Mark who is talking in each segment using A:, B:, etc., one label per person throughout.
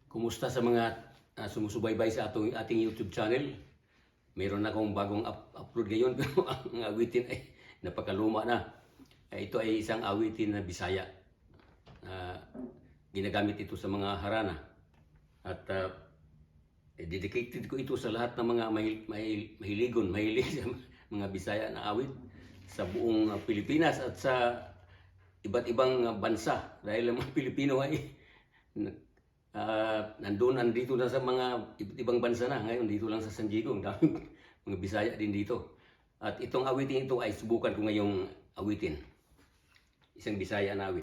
A: Kumusta sa mga sumusubaybay sa ating YouTube channel? Mayroon na akong bagong upload ngayon pero ang awitin ay napakaluma na. Ito ay isang awitin na Bisaya. Ginagamit ito sa mga harana. At dedicated ko ito sa lahat ng mga mahilig sa mga Bisaya na awit sa buong Pilipinas at sa iba't ibang bansa. Dahil ang mga Pilipino ay nandito na sa mga ibang bansa na. Ngayon dito lang sa San Diego, ang daming mga Bisaya din dito. At itong awitin ito ay subukan ko ngayong awitin. Isang Bisaya na awit.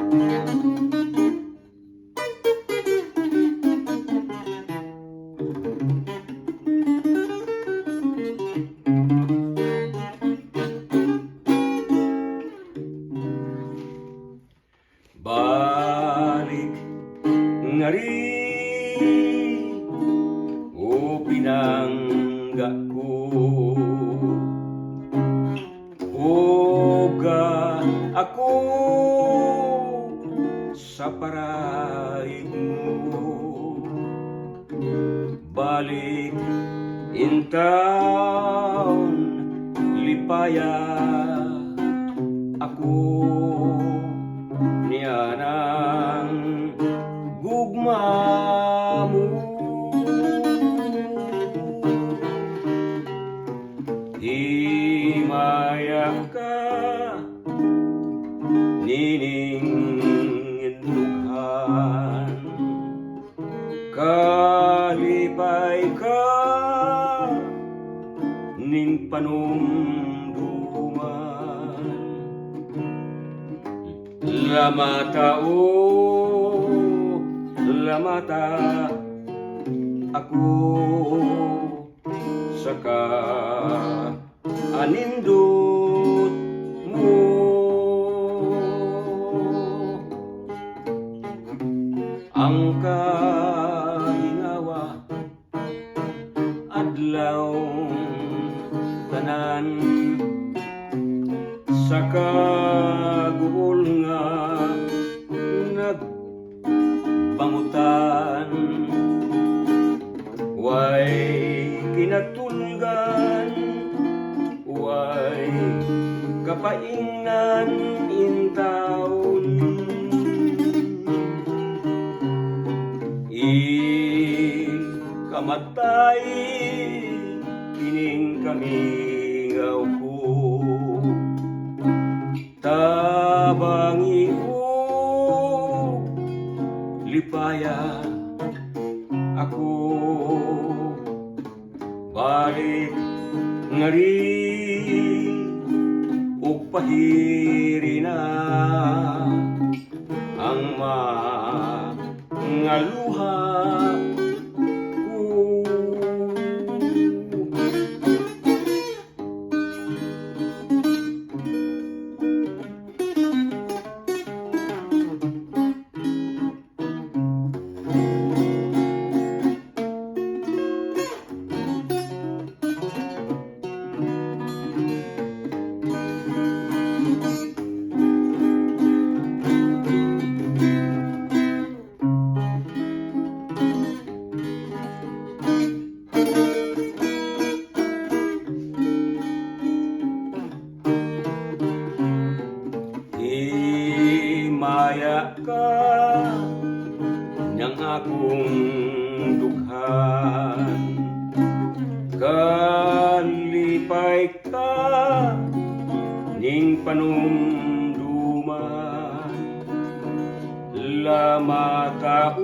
A: Balik, ngari, o pinangga ko, huga ako sa paraig mo. Balik in town, lipaya ako niya ng gugma mo. Himaya ka, nining indughan, kalipay ka, ning panumduman. Lamata lamata ako saka anindot mo. Ang kahingawa adlaw tanan saka guol nga nagbangutan, way kinatulgan, way kapaingnan in taon. Kamatay kining kamingaw ko, tabangi ko lipaya ako. Balik ngari ug pahiri na ang mga luha ko. Himaya ka niyang akong dughan, kalipay ka ning panumduman. Lamata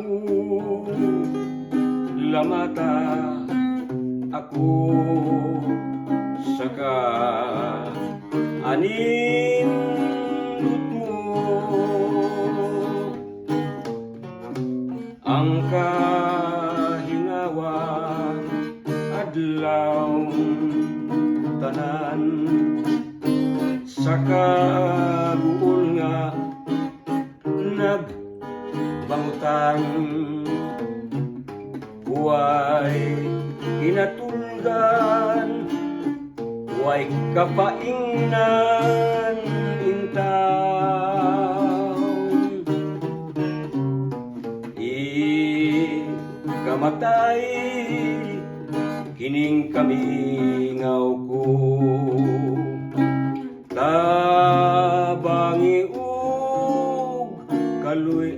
A: ako saka anindot mo. Ang kahingawa adlaw tanan saka buol nga nagbangutan, way kinatulgan, way kapaingnan in taon. namatay, kining kamingaw ko. Tabangi ug kaluy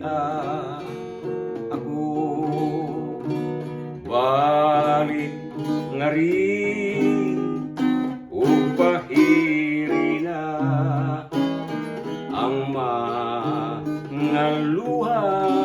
A: ako, balik ngari ug pahiri na ang mga luha